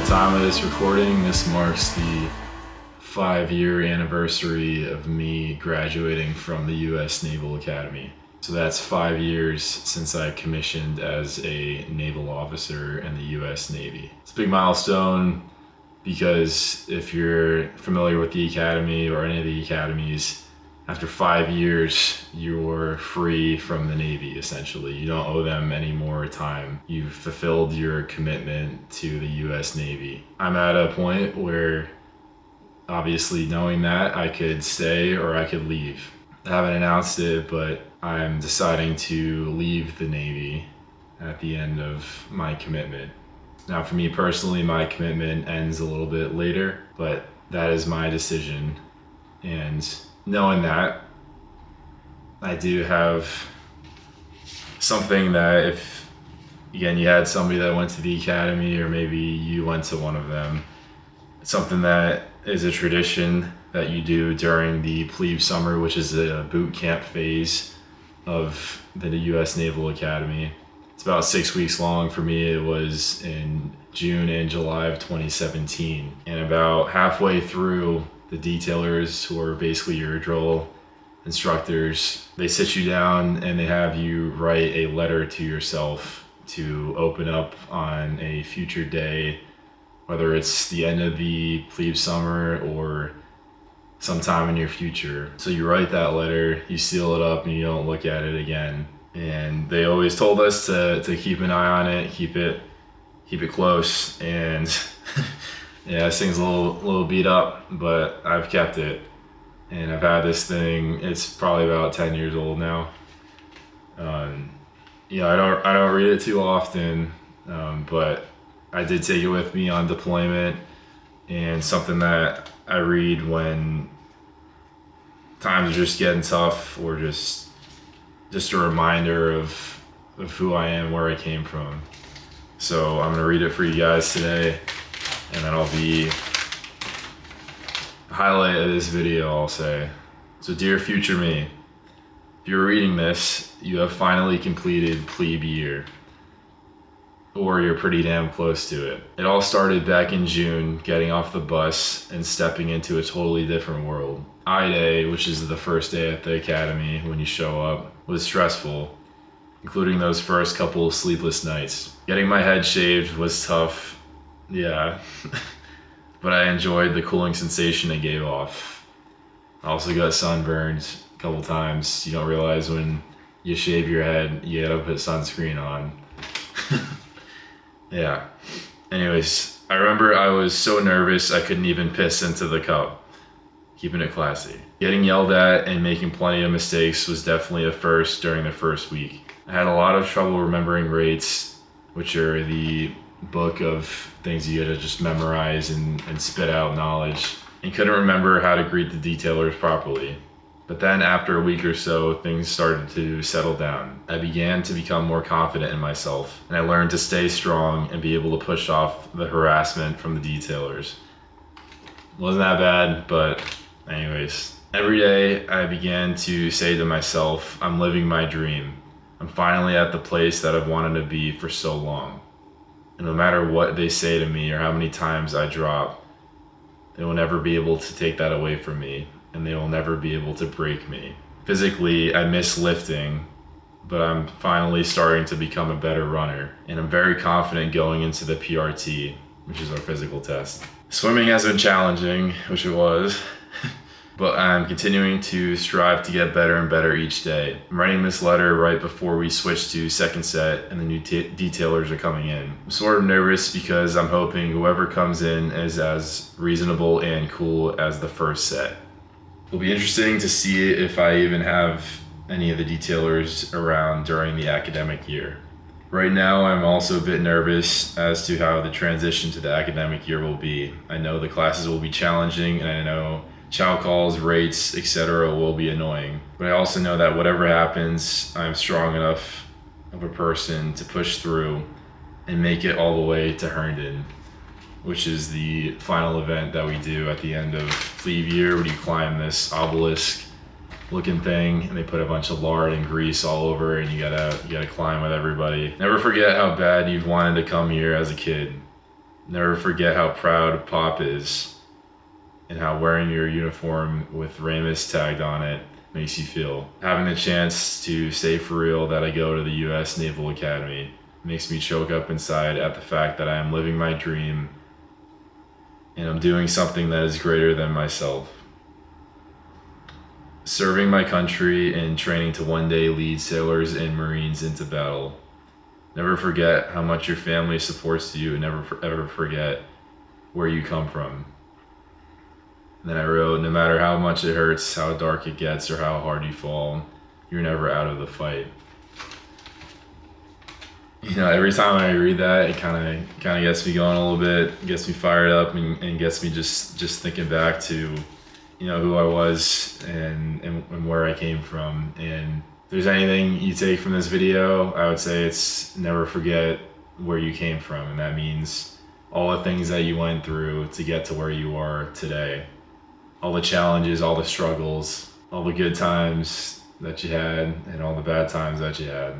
time of this recording, this marks the 5-year anniversary of me graduating from the U.S. Naval Academy. So that's 5 years since I commissioned as a naval officer in the U.S. Navy. It's a big milestone because if you're familiar with the Academy or any of the academies, after 5 years, you're free from the Navy, essentially. You don't owe them any more time. You've fulfilled your commitment to the U.S. Navy. I'm at a point where, obviously knowing that, I could stay or I could leave. I haven't announced it, but I'm deciding to leave the Navy at the end of my commitment. Now, for me personally, my commitment ends a little bit later, but that is my decision. And knowing that, I do have something that if, again, you had somebody that went to the academy or maybe you went to one of them, something that is a tradition that you do during the plebe summer, which is a boot camp phase of the U.S. Naval Academy. It's about 6 weeks long. For me, it was in June and July of 2017. And about halfway through, the detailers, who are basically your drill instructors, they sit you down and they have you write a letter to yourself to open up on a future day, whether it's the end of the plebe summer or sometime in your future. So you write that letter, you seal it up, and you don't look at it again. And they always told us to keep an eye on it, keep it close. And yeah, this thing's a little beat up, but I've kept it. And I've had this thing, it's probably about 10 years old now. I don't read it too often, but I did take it with me on deployment, and something that I read when times are just getting tough, or just a reminder of who I am, where I came from. So I'm gonna read it for you guys today, and that'll be the highlight of this video, I'll say. So, dear future me, if you're reading this, you have finally completed plebe year, or you're pretty damn close to it. It all started back in June, getting off the bus and stepping into a totally different world. I-Day, which is the first day at the academy when you show up, was stressful, including those first couple of sleepless nights. Getting my head shaved was tough, yeah, but I enjoyed the cooling sensation it gave off. I also got sunburned a couple times. You don't realize when you shave your head, you gotta put sunscreen on. Yeah. Anyways, I remember I was so nervous I couldn't even piss into the cup. Keeping it classy. Getting yelled at and making plenty of mistakes was definitely a first during the first week. I had a lot of trouble remembering rates, which are the book of things you gotta just memorize and spit out knowledge, and couldn't remember how to greet the detailers properly. But then after a week or so, things started to settle down. I began to become more confident in myself, and I learned to stay strong and be able to push off the harassment from the detailers. Wasn't that bad, but anyways. Every day I began to say to myself, I'm living my dream. I'm finally at the place that I've wanted to be for so long. And no matter what they say to me or how many times I drop, they will never be able to take that away from me, and they will never be able to break me. Physically, I miss lifting, but I'm finally starting to become a better runner, and I'm very confident going into the PRT, which is our physical test. Swimming has been challenging, which it was, but I'm continuing to strive to get better and better each day. I'm writing this letter right before we switch to second set and the new detailers are coming in. I'm sort of nervous because I'm hoping whoever comes in is as reasonable and cool as the first set. It'll be interesting to see if I even have any of the detailers around during the academic year. Right now, I'm also a bit nervous as to how the transition to the academic year will be. I know the classes will be challenging, and I know chow calls, rates, etc. will be annoying. But I also know that whatever happens, I'm strong enough of a person to push through and make it all the way to Herndon, which is the final event that we do at the end of plebe year, where you climb this obelisk looking thing, and they put a bunch of lard and grease all over, and you gotta climb with everybody. Never forget how bad you've wanted to come here as a kid. Never forget how proud Pop is and how wearing your uniform with Ramus tagged on it makes you feel. Having the chance to say for real that I go to the U.S. Naval Academy makes me choke up inside at the fact that I am living my dream and I'm doing something that is greater than myself. Serving my country and training to one day lead sailors and Marines into battle. Never forget how much your family supports you, and never ever forget where you come from. And then I wrote, no matter how much it hurts, how dark it gets, or how hard you fall, you're never out of the fight. You know, every time I read that, it kind of gets me going a little bit, gets me fired up, and gets me just thinking back to, you know, who I was and where I came from. And if there's anything you take from this video, I would say it's never forget where you came from, and that means all the things that you went through to get to where you are today. All the challenges, all the struggles, all the good times that you had, and all the bad times that you had.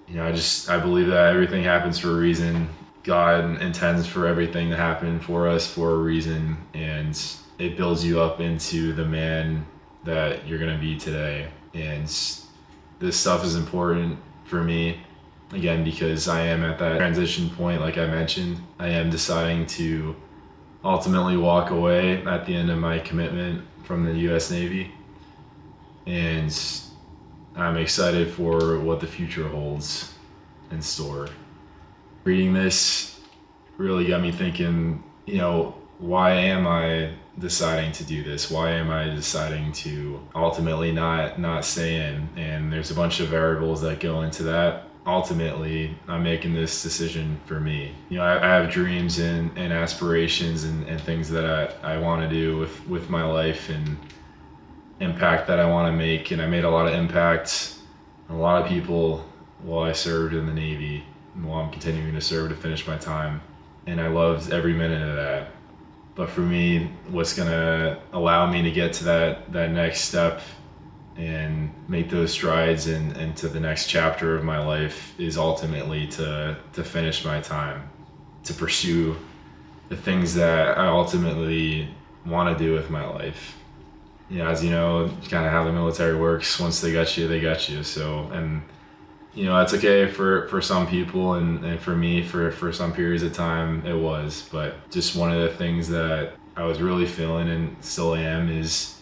You know, I believe that everything happens for a reason. God intends for everything to happen for us for a reason, and it builds you up into the man that you're gonna be today. And this stuff is important for me, again, because I am at that transition point, like I mentioned. I am deciding to ultimately walk away at the end of my commitment from the U.S. Navy. And I'm excited for what the future holds in store. Reading this really got me thinking, you know, why am I deciding to do this? Why am I deciding to ultimately not stay in? And there's a bunch of variables that go into that. Ultimately, I'm making this decision for me. You know, I have dreams and aspirations and things that I want to do with my life and impact that I want to make. And I made a lot of impact on a lot of people while I served in the Navy, and while I'm continuing to serve to finish my time. And I loved every minute of that. But for me, what's gonna allow me to get to that next step and make those strides and to the next chapter of my life is ultimately to finish my time, to pursue the things that I ultimately want to do with my life. You know, as you know, kind of how the military works. Once they got you, they got you. So, and you know, that's okay for some people, and for me, for some periods of time, it was. But just one of the things that I was really feeling and still am is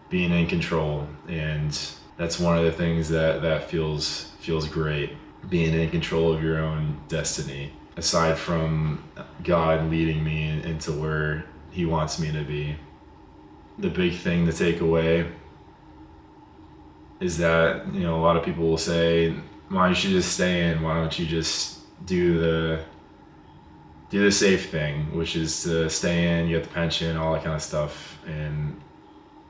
being in control, and that's one of the things that feels great. Being in control of your own destiny, aside from God leading me into where He wants me to be. The big thing to take away is that, you know, a lot of people will say, why don't you just stay in? Why don't you just do the safe thing, which is to stay in, you get the pension, all that kind of stuff. And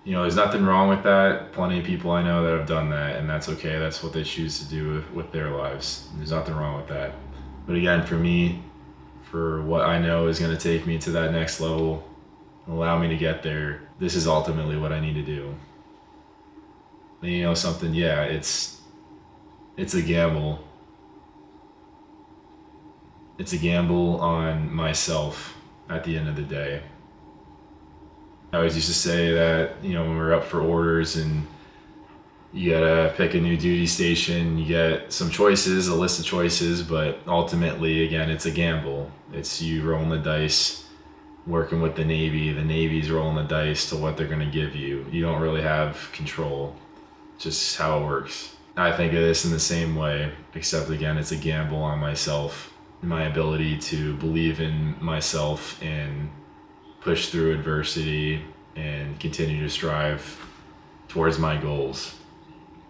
you know, there's nothing wrong with that. Plenty of people I know that have done that, and that's okay. That's what they choose to do with their lives. There's nothing wrong with that. But again, for me, for what I know is going to take me to that next level, allow me to get there, this is ultimately what I need to do. And you know something? Yeah, it's a gamble. It's a gamble on myself at the end of the day. I always used to say that, you know, when we're up for orders and you gotta pick a new duty station, you get some choices, a list of choices, but ultimately, again, it's a gamble. It's you rolling the dice, working with the Navy's rolling the dice to what they're gonna give you. You don't really have control, just how it works. I think of this in the same way, except again, it's a gamble on myself, my ability to believe in myself and push through adversity and continue to strive towards my goals.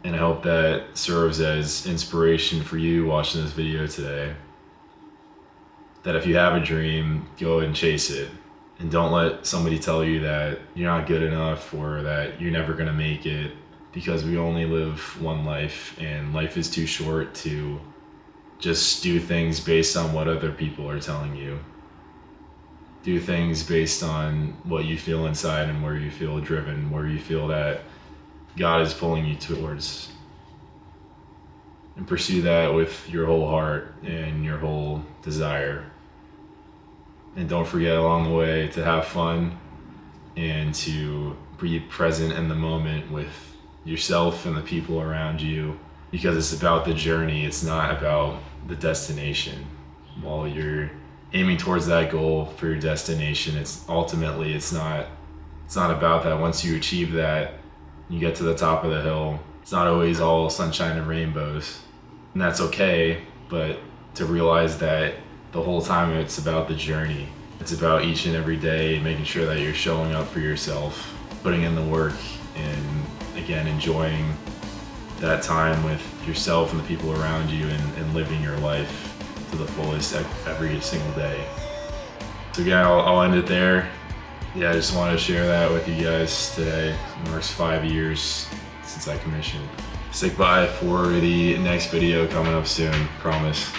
And I hope that serves as inspiration for you watching this video today. That if you have a dream, go and chase it. And don't let somebody tell you that you're not good enough or that you're never gonna make it, because we only live one life, and life is too short to just do things based on what other people are telling you. Do things based on what you feel inside and where you feel driven, where you feel that God is pulling you towards. And pursue that with your whole heart and your whole desire. And don't forget along the way to have fun and to be present in the moment with yourself and the people around you, because it's about the journey. It's not about the destination. While you're aiming towards that goal for your destination, it's not about that. Once you achieve that, you get to the top of the hill, it's not always all sunshine and rainbows, and that's okay. But to realize that the whole time it's about the journey. It's about each and every day making sure that you're showing up for yourself, putting in the work, and again, enjoying that time with yourself and the people around you, and living your life to the fullest every single day. So again, I'll end it there. Yeah, I just wanted to share that with you guys today. It marks 5 years since I commissioned. Stick by for the next video coming up soon, promise.